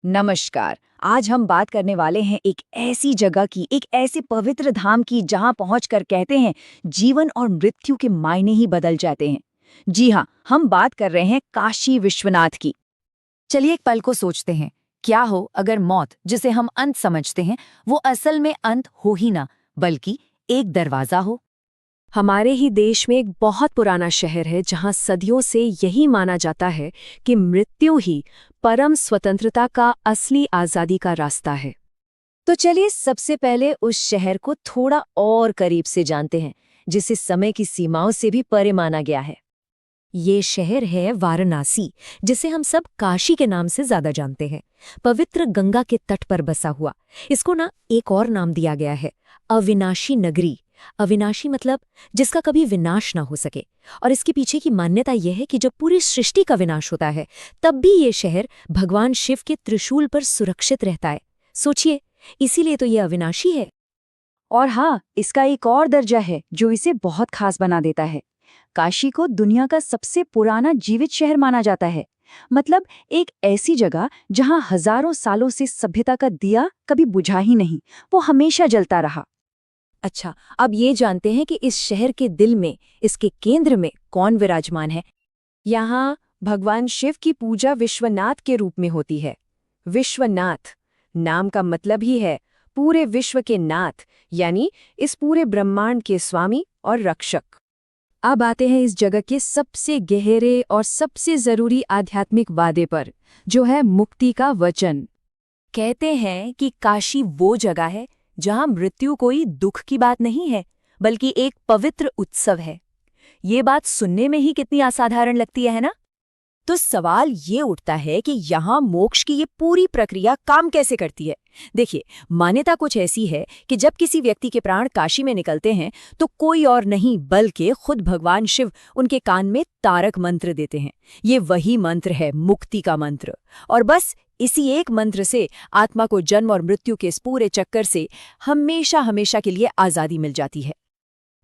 नमस्कार। आज हम बात करने वाले हैं एक ऐसी जगह की, एक ऐसे पवित्र धाम की जहां पहुंचकर कहते हैं जीवन और मृत्यु के मायने ही बदल जाते हैं। जी हाँ, हम बात कर रहे हैं काशी विश्वनाथ की। चलिए एक पल को सोचते हैं, क्या हो अगर मौत, जिसे हम अंत समझते हैं, वो असल में अंत हो ही ना, बल्कि एक दरवाजा हो। हमारे ही देश में एक बहुत पुराना शहर है जहां सदियों से यही माना जाता है कि मृत्यु ही परम स्वतंत्रता का असली आजादी का रास्ता है। तो चलिए सबसे पहले उस शहर को थोड़ा और करीब से जानते हैं, जिसे समय की सीमाओं से भी परे माना गया है। ये शहर है वाराणसी, जिसे हम सब काशी के नाम से ज्यादा जानते हैं। पवित्र गंगा के तट पर बसा हुआ इसको एक और नाम दिया गया है, अविनाशी नगरी। अविनाशी मतलब जिसका कभी विनाश ना हो सके। और इसके पीछे की मान्यता यह है कि जब पूरी सृष्टि का विनाश होता है तब भी ये शहर भगवान शिव के त्रिशूल पर सुरक्षित रहता है। सोचिए, इसीलिए तो ये अविनाशी है। और हाँ, इसका एक और दर्जा है जो इसे बहुत खास बना देता है। काशी को दुनिया का सबसे पुराना जीवित शहर माना जाता है। मतलब एक ऐसी जगह जहां हजारों सालों से सभ्यता का दिया कभी बुझा ही नहीं, वो हमेशा जलता रहा। अच्छा, अब ये जानते हैं कि इस शहर के दिल में, इसके केंद्र में कौन विराजमान है। यहाँ भगवान शिव की पूजा विश्वनाथ के रूप में होती है। विश्वनाथ नाम का मतलब ही है पूरे विश्व के नाथ, यानी इस पूरे ब्रह्मांड के स्वामी और रक्षक। अब आते हैं इस जगह के सबसे गहरे और सबसे जरूरी आध्यात्मिक वादे पर, जो है मुक्ति का वचन। कहते हैं कि काशी वो जगह है जहां मृत्यु कोई दुख की बात नहीं है, बल्कि एक पवित्र उत्सव है। ये बात सुनने में ही कितनी असाधारण लगती है ना? तो सवाल ये उठता है कि यहाँ मोक्ष की ये पूरी प्रक्रिया काम कैसे करती है। देखिए, मान्यता कुछ ऐसी है कि जब किसी व्यक्ति के प्राण काशी में निकलते हैं तो कोई और नहीं बल्कि खुद भगवान शिव उनके कान में तारक मंत्र देते हैं। ये वही मंत्र है, मुक्ति का मंत्र। और बस इसी एक मंत्र से आत्मा को जन्म और मृत्यु के इस पूरे चक्कर से हमेशा हमेशा के लिए आजादी मिल जाती है।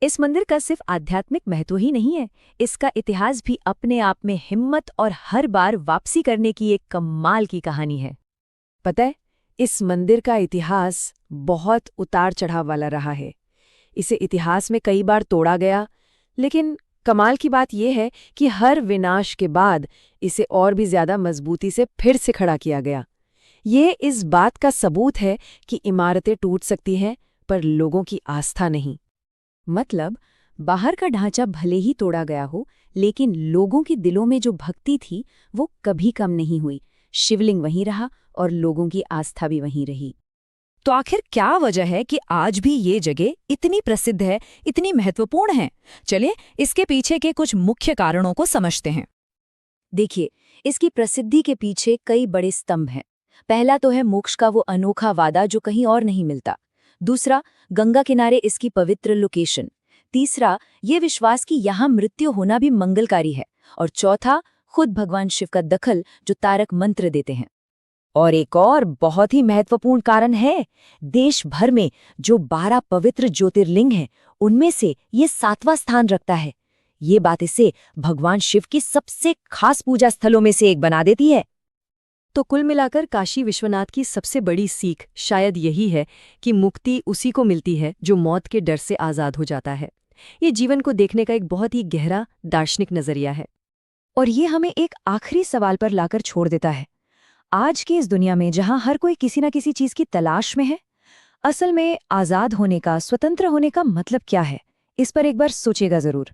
इस मंदिर का सिर्फ आध्यात्मिक महत्व ही नहीं है, इसका इतिहास भी अपने आप में हिम्मत और हर बार वापसी करने की एक कमाल की कहानी है। पता है, इस मंदिर का इतिहास बहुत उतार चढ़ाव वाला रहा है। इसे इतिहास में कई बार तोड़ा गया, लेकिन कमाल की बात यह है कि हर विनाश के बाद इसे और भी ज्यादा मजबूती से फिर से खड़ा किया गया। ये इस बात का सबूत है कि इमारतें टूट सकती हैं, पर लोगों की आस्था नहीं। मतलब बाहर का ढांचा भले ही तोड़ा गया हो, लेकिन लोगों के दिलों में जो भक्ति थी वो कभी कम नहीं हुई। शिवलिंग वहीं रहा और लोगों की आस्था भी वहीं रही। तो आखिर क्या वजह है कि आज भी ये जगह इतनी प्रसिद्ध है, इतनी महत्वपूर्ण है? चलिए इसके पीछे के कुछ मुख्य कारणों को समझते हैं। देखिए, इसकी प्रसिद्धि के पीछे कई बड़े स्तंभ हैं। पहला तो है मोक्ष का वो अनोखा वादा जो कहीं और नहीं मिलता। दूसरा, गंगा किनारे इसकी पवित्र लोकेशन। तीसरा, ये विश्वास कि यहाँ मृत्यु होना भी मंगलकारी है। और चौथा, खुद भगवान शिव का दखल जो तारक मंत्र देते हैं। और एक और बहुत ही महत्वपूर्ण कारण है, देश भर में जो 12 पवित्र ज्योतिर्लिंग हैं, उनमें से ये 7वां स्थान रखता है। ये बात इसे भगवान शिव की सबसे खास पूजा स्थलों में से एक बना देती है। तो कुल मिलाकर काशी विश्वनाथ की सबसे बड़ी सीख शायद यही है कि मुक्ति उसी को मिलती है जो मौत के डर से आज़ाद हो जाता है। ये जीवन को देखने का एक बहुत ही गहरा दार्शनिक नजरिया है। और ये हमें एक आखिरी सवाल पर लाकर छोड़ देता है। आज की इस दुनिया में जहां हर कोई किसी न किसी चीज की तलाश में है, असल में आजाद होने का, स्वतंत्र होने का मतलब क्या है? इस पर एक बार सोचेगा जरूर।